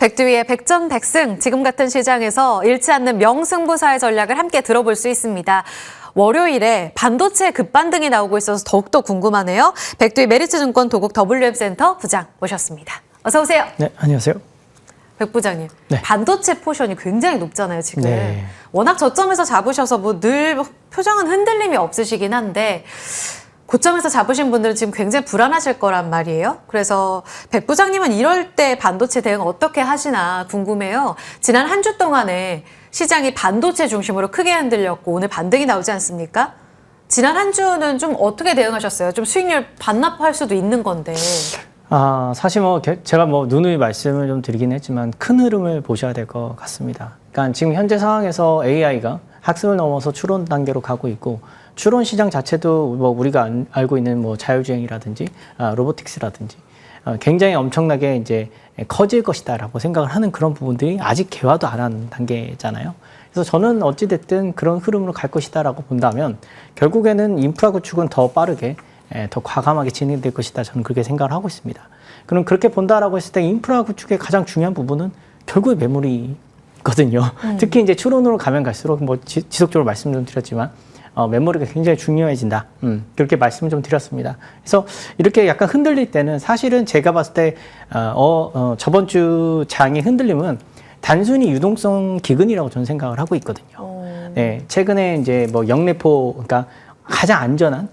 백두위의 백전백승, 지금 같은 시장에서 잃지 않는 명승부사의 전략을 함께 들어볼 수 있습니다. 월요일에 반도체 급반등이 나오고 있어서 더욱더 궁금하네요. 백두위 메리츠증권 도국 WM센터 부장 모셨습니다. 어서 오세요. 네, 안녕하세요. 백 부장님, 네. 반도체 포션이 굉장히 높잖아요, 지금. 네. 워낙 저점에서 잡으셔서 뭐 늘 표정은 흔들림이 없으시긴 한데 고점에서 잡으신 분들은 지금 굉장히 불안하실 거란 말이에요. 그래서 백 부장님은 이럴 때 반도체 대응 어떻게 하시나 궁금해요. 지난 한 주 동안에 시장이 반도체 중심으로 크게 흔들렸고 오늘 반등이 나오지 않습니까? 지난 한 주는 좀 어떻게 대응하셨어요? 좀 수익률 반납할 수도 있는 건데. 사실 제가 누누이 말씀을 좀 드리긴 했지만 큰 흐름을 보셔야 될 것 같습니다. 그러니까 지금 현재 상황에서 AI가 학습을 넘어서 추론 단계로 가고 있고 추론 시장 자체도 우리가 알고 있는 자율주행이라든지 로보틱스라든지 굉장히 엄청나게 이제 커질 것이다라고 생각을 하는 그런 부분들이 아직 개화도 안 한 단계잖아요. 그래서 저는 어찌됐든 그런 흐름으로 갈 것이다라고 본다면 결국에는 인프라 구축은 더 빠르게 더 과감하게 진행될 것이다. 저는 그렇게 생각을 하고 있습니다. 그럼 그렇게 본다라고 했을 때 인프라 구축의 가장 중요한 부분은 결국에 메모리거든요. 특히 이제 추론으로 가면 갈수록 지속적으로 말씀 좀 드렸지만 메모리가 굉장히 중요해진다. 그렇게 말씀을 좀 드렸습니다. 그래서 이렇게 약간 흔들릴 때는 사실은 제가 봤을 때 저번 주 장의 흔들림은 단순히 유동성 기근이라고 저는 생각을 하고 있거든요. 네, 최근에 이제 영래포, 그러니까 가장 안전한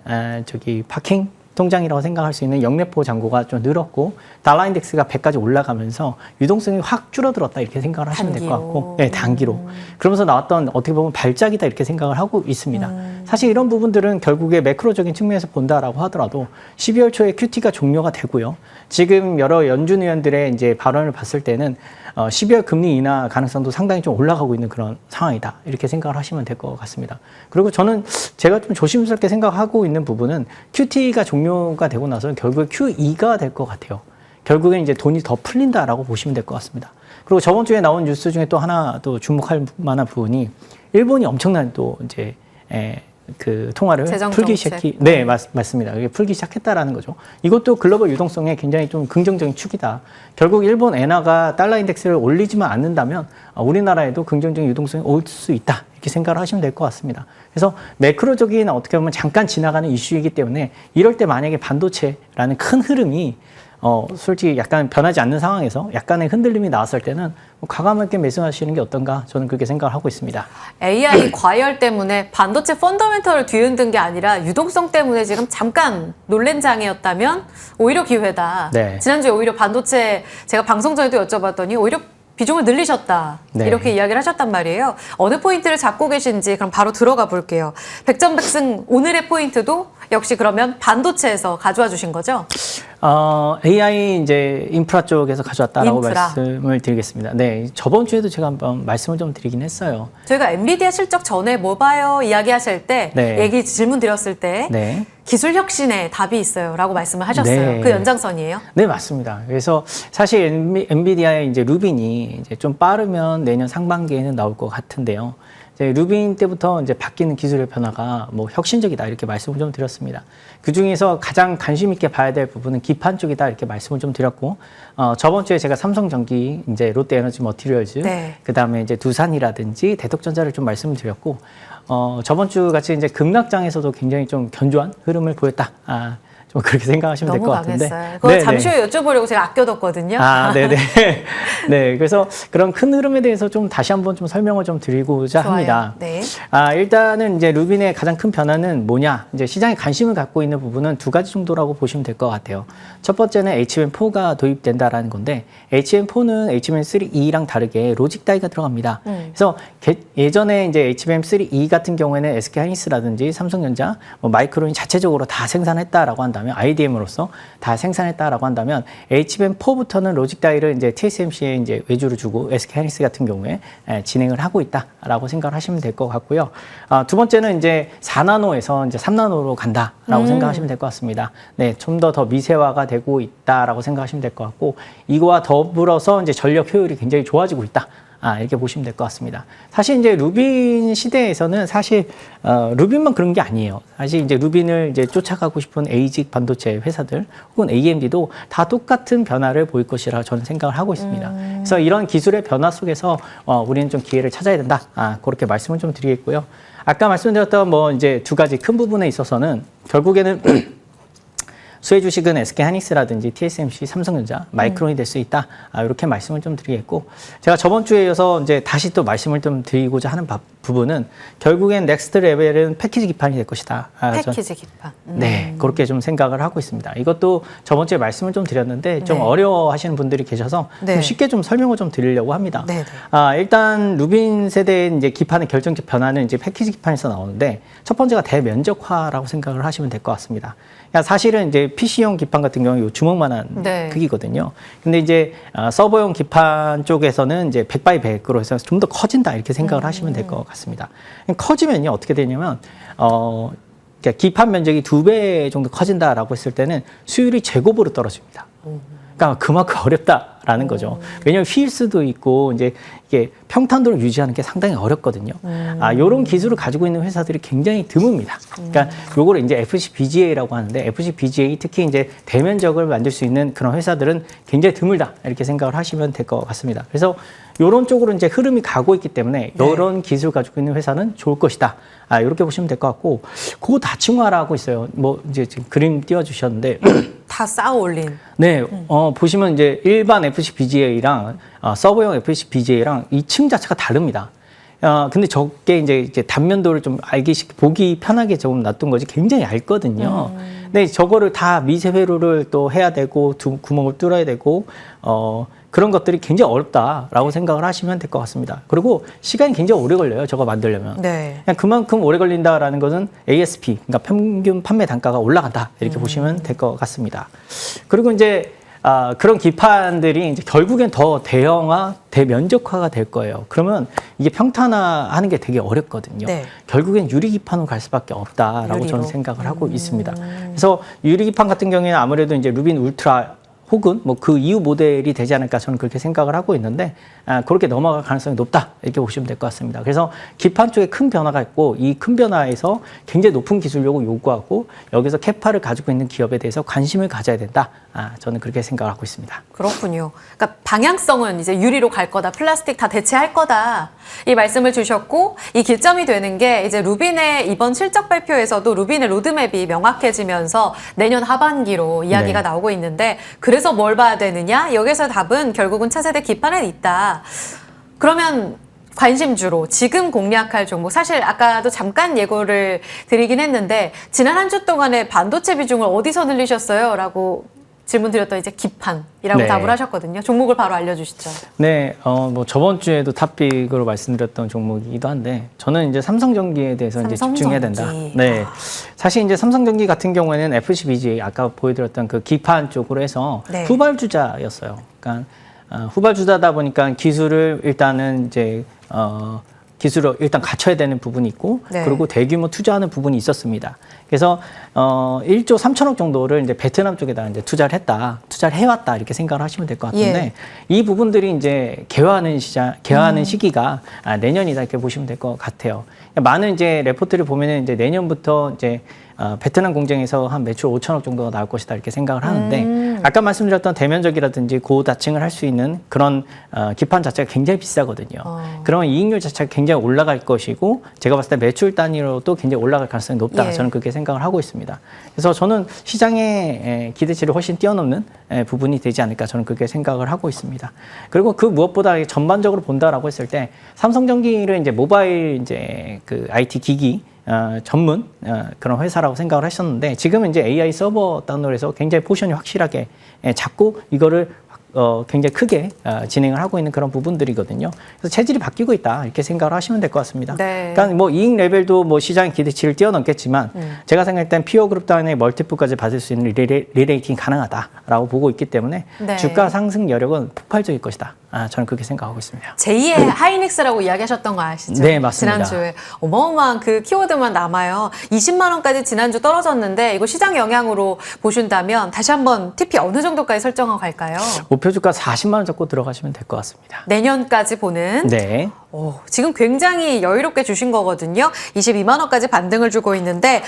파킹 통장이라고 생각할 수 있는 영래포 잔고가 좀 늘었고 달러 인덱스가 100까지 올라가면서 유동성이 확 줄어들었다 이렇게 생각을 하시면 될 것 같고, 네, 단기로. 그러면서 나왔던 어떻게 보면 발작이다 이렇게 생각을 하고 있습니다. 사실 이런 부분들은 결국에 매크로적인 측면에서 본다라고 하더라도 12월 초에 QT가 종료가 되고요. 지금 여러 연준 의원들의 이제 발언을 봤을 때는 12월 금리 인하 가능성도 상당히 좀 올라가고 있는 그런 상황이다. 이렇게 생각을 하시면 될 것 같습니다. 그리고 제가 좀 조심스럽게 생각하고 있는 부분은 QT가 종료가 되고 나서 결국에 QE가 될 것 같아요. 결국엔 이제 돈이 더 풀린다라고 보시면 될 것 같습니다. 그리고 저번 주에 나온 뉴스 중에 또 하나 또 주목할 만한 부분이 일본이 엄청난 또 이제 그 통화를 풀기 시작이, 네, 맞습니다. 이게 풀기 시작했다라는 거죠. 이것도 글로벌 유동성에 굉장히 좀 긍정적인 축이다. 결국 일본 엔화가 달러 인덱스를 올리지만 않는다면 우리나라에도 긍정적인 유동성이 올 수 있다. 이렇게 생각을 하시면 될 것 같습니다. 그래서 매크로적인 어떻게 보면 잠깐 지나가는 이슈이기 때문에 이럴 때 만약에 반도체라는 큰 흐름이 솔직히 약간 변하지 않는 상황에서 약간의 흔들림이 나왔을 때는 과감하게 매수하시는 게 어떤가 저는 그렇게 생각을 하고 있습니다. AI 과열 때문에 반도체 펀더멘털을 뒤흔든 게 아니라 유동성 때문에 지금 잠깐 놀란 장이었다면 오히려 기회다. 네. 지난주에 오히려 반도체 제가 방송 전에도 여쭤봤더니 오히려 비중을 늘리셨다. 네. 이렇게 이야기를 하셨단 말이에요. 어느 포인트를 잡고 계신지 그럼 바로 들어가 볼게요. 백전백승 오늘의 포인트도 역시 그러면 반도체에서 가져와 주신 거죠? AI 이제 인프라 쪽에서 가져왔다라고 말씀을 드리겠습니다. 네, 저번 주에도 제가 한번 말씀을 좀 드리긴 했어요. 저희가 엔비디아 실적 전에 뭐 봐요 이야기하실 때 네. 질문 드렸을 때 네. 기술 혁신에 답이 있어요라고 말씀을 하셨어요. 네. 그 연장선이에요? 네, 맞습니다. 그래서 사실 엔비디아의 이제 루빈이 이제 좀 빠르면 내년 상반기에는 나올 것 같은데요. 이제 루빈 때부터 이제 바뀌는 기술의 변화가 혁신적이다 이렇게 말씀을 좀 드렸습니다. 그 중에서 가장 관심 있게 봐야 될 부분은 기판 쪽이다 이렇게 말씀을 좀 드렸고, 저번 주에 제가 삼성전기, 이제 롯데에너지 머티리얼즈, 네. 그 다음에 이제 두산이라든지 대덕전자를 좀 말씀을 드렸고, 저번 주 같이 이제 급락장에서도 굉장히 좀 견조한 흐름을 보였다. 좀 그렇게 생각하시면 될 것 같은데. 그거 잠시 후에 여쭤보려고 제가 아껴뒀거든요. 네네. 네, 그래서 그런 큰 흐름에 대해서 좀 다시 한번 좀 설명을 좀 드리고자 좋아요. 합니다. 네. 일단은 이제 루빈의 가장 큰 변화는 뭐냐? 이제 시장에 관심을 갖고 있는 부분은 두 가지 정도라고 보시면 될 것 같아요. 첫 번째는 HBM4가 도입된다라는 건데, HBM4는 HBM3E랑 다르게 로직 다이가 들어갑니다. 그래서 예전에 이제 HBM3E 같은 경우에는 SK하이닉스라든지 삼성전자, 마이크론이 자체적으로 다 생산했다라고 한다면, IDM으로서 다 생산했다라고 한다면 HBM4부터는 로직 다이를 이제 TSMC에 이제 외주를 주고 SK하이닉스 같은 경우에 진행을 하고 있다라고 생각을 하시면 될 것 같고요. 두 번째는 이제 4나노에서 이제 3나노로 간다라고 생각하시면 될 것 같습니다. 네, 좀 더 미세화가 되고 있다라고 생각하시면 될 것 같고, 이거와 더불어서 이제 전력 효율이 굉장히 좋아지고 있다. 이렇게 보시면 될 것 같습니다. 사실 이제 루빈 시대에서는 사실 루빈만 그런 게 아니에요. 사실 이제 루빈을 이제 쫓아가고 싶은 ASIC 반도체 회사들 혹은 AMD도 다 똑같은 변화를 보일 것이라 저는 생각을 하고 있습니다. 그래서 이런 기술의 변화 속에서 우리는 좀 기회를 찾아야 된다. 그렇게 말씀을 좀 드리겠고요. 아까 말씀드렸던 뭐 이제 두 가지 큰 부분에 있어서는 결국에는 수혜 주식은 SK하이닉스라든지 TSMC, 삼성전자, 마이크론이 될 수 있다. 이렇게 말씀을 좀 드리겠고, 제가 저번 주에 이어서 이제 다시 또 말씀을 좀 드리고자 하는 부분은 결국엔 넥스트 레벨은 패키지 기판이 될 것이다. 패키지 기판. 네, 그렇게 좀 생각을 하고 있습니다. 이것도 저번 주에 말씀을 좀 드렸는데 좀 어려워하시는 분들이 계셔서 좀 쉽게 좀 설명을 좀 드리려고 합니다. 일단 루빈 세대의 이제 기판의 결정적 변화는 이제 패키지 기판에서 나오는데 첫 번째가 대면적화라고 생각을 하시면 될 것 같습니다. 사실은 이제 PC용 기판 같은 경우 요 주먹만한 크기거든요. 근데 이제 서버용 기판 쪽에서는 이제 100x100으로 해서 좀 더 커진다 이렇게 생각을 하시면 될 것 같습니다. 커지면요 어떻게 되냐면 그러니까 기판 면적이 2배 정도 커진다라고 했을 때는 수율이 제곱으로 떨어집니다. 그러니까 그만큼 어렵다라는 거죠. 왜냐하면 휘일 수도 있고 이제 이게 평탄도를 유지하는 게 상당히 어렵거든요. 이런 기술을 가지고 있는 회사들이 굉장히 드뭅니다. 그러니까 요거를 이제 FCBGA라고 하는데 FCBGA 특히 이제 대면적을 만들 수 있는 그런 회사들은 굉장히 드물다 이렇게 생각을 하시면 될 것 같습니다. 그래서 이런 쪽으로 이제 흐름이 가고 있기 때문에 이런 기술 가지고 있는 회사는 좋을 것이다. 이렇게 보시면 될 것 같고, 고다층화라고 있어요. 뭐 이제 지금 그림 띄워주셨는데 다 쌓아 올린. 네, 보시면 이제 일반 FCBGA랑 서버용 FCBGA랑 이 층 자체가 다릅니다. 근데 저게 이제 단면도를 좀 보기 편하게 조금 놔둔 거지 굉장히 얇거든요. 근데 저거를 다 미세 회로를 또 해야 되고 구멍을 뚫어야 되고 그런 것들이 굉장히 어렵다라고 생각을 하시면 될 것 같습니다. 그리고 시간이 굉장히 오래 걸려요. 저거 만들려면. 그냥 그만큼 오래 걸린다라는 것은 ASP, 그러니까 평균 판매 단가가 올라간다 이렇게 보시면 될 것 같습니다. 그리고 이제 그런 기판들이 이제 결국엔 더 대형화, 대면적화가 될 거예요. 그러면 이게 평탄화하는 게 되게 어렵거든요. 결국엔 유리 기판으로 갈 수밖에 없다라고 저는 생각을 하고 있습니다. 그래서 유리 기판 같은 경우에는 아무래도 이제 루빈 울트라 혹은 뭐 그 이후 모델이 되지 않을까 저는 그렇게 생각을 하고 있는데 그렇게 넘어갈 가능성이 높다 이렇게 보시면 될 것 같습니다. 그래서 기판 쪽에 큰 변화가 있고 이 큰 변화에서 굉장히 높은 기술력을 요구하고 여기서 캐파를 가지고 있는 기업에 대해서 관심을 가져야 된다. 저는 그렇게 생각을 하고 있습니다. 그렇군요. 그러니까 방향성은 이제 유리로 갈 거다, 플라스틱 다 대체할 거다 이 말씀을 주셨고, 이 기점이 되는 게 이제 루빈의 이번 실적 발표에서도 루빈의 로드맵이 명확해지면서 내년 하반기로 이야기가 나오고 있는데, 그래서 뭘 봐야 되느냐? 여기서 답은 결국은 차세대 기판에 있다. 그러면 관심주로 지금 공략할 종목, 사실 아까도 잠깐 예고를 드리긴 했는데 지난 한 주 동안에 반도체 비중을 어디서 늘리셨어요? 라고 질문 드렸더니 이제 기판이라고 답을 하셨거든요. 종목을 바로 알려주시죠. 네, 뭐 저번 주에도 탑픽으로 말씀드렸던 종목이기도 한데 저는 이제 삼성전기에 대해서 이제 집중해야 된다. 네, 사실 이제 삼성전기 같은 경우에는 FCBGA 아까 보여드렸던 그 기판 쪽으로 해서 후발주자였어요. 그러니까 후발주자다 보니까 기술을 일단은 이제 기술을 일단 갖춰야 되는 부분이 있고 그리고 대규모 투자하는 부분이 있었습니다. 그래서 1조 3천억 정도를 이제 베트남 쪽에다 이제 투자를 해왔다 이렇게 생각을 하시면 될 것 같은데 이 부분들이 이제 개화하는 시기가 내년이다 이렇게 보시면 될 것 같아요. 많은 이제 레포트를 보면은 이제 내년부터 이제 베트남 공장에서 한 매출 5천억 정도가 나올 것이다 이렇게 생각을 하는데 아까 말씀드렸던 대면적이라든지 고다층을 할 수 있는 그런 기판 자체가 굉장히 비싸거든요. 그러면 이익률 자체가 굉장히 올라갈 것이고 제가 봤을 때 매출 단위로도 굉장히 올라갈 가능성이 높다. 저는 그렇게 생각을 하고 있습니다. 그래서 저는 시장의 기대치를 훨씬 뛰어넘는 부분이 되지 않을까 저는 그렇게 생각을 하고 있습니다. 그리고 그 무엇보다 전반적으로 본다라고 했을 때 삼성전기를 이제 모바일 이제 그 IT 기기 전문 그런 회사라고 생각을 하셨는데 지금은 이제 AI 서버 단으로해서 굉장히 포지션이 확실하게 잡고 이거를 굉장히 크게 진행을 하고 있는 그런 부분들이거든요. 그래서 체질이 바뀌고 있다 이렇게 생각을 하시면 될 것 같습니다. 그러니까 뭐 이익 레벨도 뭐 시장의 기대치를 뛰어넘겠지만 제가 생각할 땐 피어 그룹 단의 멀티플까지 받을 수 있는 리레이팅이 가능하다라고 보고 있기 때문에 주가 상승 여력은 폭발적일 것이다. 저는 그렇게 생각하고 있습니다. 제2의 하이닉스라고 이야기하셨던 거 아시죠? 네, 맞습니다. 지난주에 어마어마한 그 키워드만 남아요. 20만 원까지 지난주 떨어졌는데 이거 시장 영향으로 보신다면 다시 한번 TP 어느 정도까지 설정하고 갈까요? 목표 주가 40만 원 잡고 들어가시면 될 것 같습니다. 내년까지 보는 네. 지금 굉장히 여유롭게 주신 거거든요. 22만 원까지 반등을 주고 있는데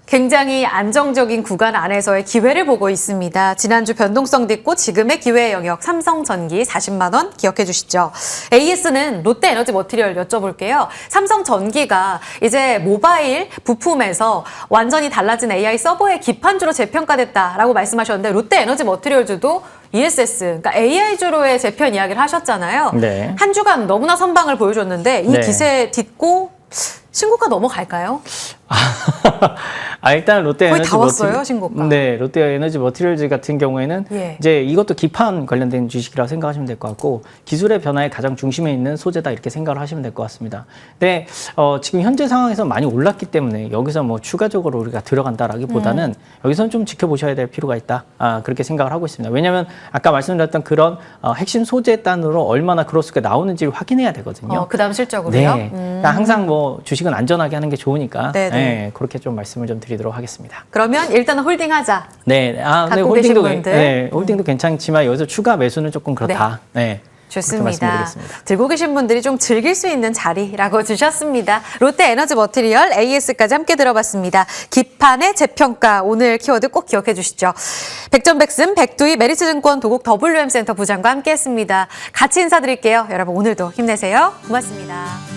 굉장히 안정적인 구간 안에서의 기회를 보고 있습니다. 지난주 변동성도 있고 지금의 기회의 영역 삼성전기 40만 원 기억해 주시죠. AS는 롯데에너지 머티리얼 여쭤볼게요. 삼성전기가 이제 모바일 부품에서 완전히 달라진 AI 서버의 기판주로 재평가됐다라고 말씀하셨는데 롯데에너지 머티리얼주도 ESS, 그러니까 AI주로의 재편 이야기를 하셨잖아요. 네. 한 주간 너무나 선방을 보여줬는데 이 네. 기세 딛고 신고가 넘어갈까요? 일단 롯데에너지 거의 다 왔어요, 신고가. 네, 롯데에너지 머티리얼즈 같은 경우에는 예. 이제 이것도 기판 관련된 주식이라고 생각하시면 될 것 같고 기술의 변화의 가장 중심에 있는 소재다 이렇게 생각을 하시면 될 것 같습니다. 근데 지금 현재 상황에서 많이 올랐기 때문에 여기서 뭐 추가적으로 우리가 들어간다라기보다는 여기서는 좀 지켜보셔야 될 필요가 있다. 그렇게 생각을 하고 있습니다. 왜냐하면 아까 말씀드렸던 그런 핵심 소재 단으로 얼마나 그로스가 나오는지를 확인해야 되거든요. 그다음 실적으로요? 네. 그러니까 항상 뭐 주식은 안전하게 하는 게 좋으니까 네네. 네, 그렇게 좀 말씀을 좀 드리도록 하겠습니다. 그러면 일단 홀딩하자. 네, 근데 갖고 계신 홀딩도 분들. 네, 홀딩도 괜찮지만 여기서 추가 매수는 조금 그렇다. 네. 그렇게 좋습니다. 말씀드리겠습니다. 들고 계신 분들이 좀 즐길 수 있는 자리라고 주셨습니다. 롯데에너지 머티리얼 AS까지 함께 들어봤습니다. 기판의 재평가 오늘 키워드 꼭 기억해 주시죠. 백전백승 백두희 메리츠증권 도곡 WM센터 부장과 함께했습니다. 같이 인사드릴게요. 여러분 오늘도 힘내세요. 고맙습니다.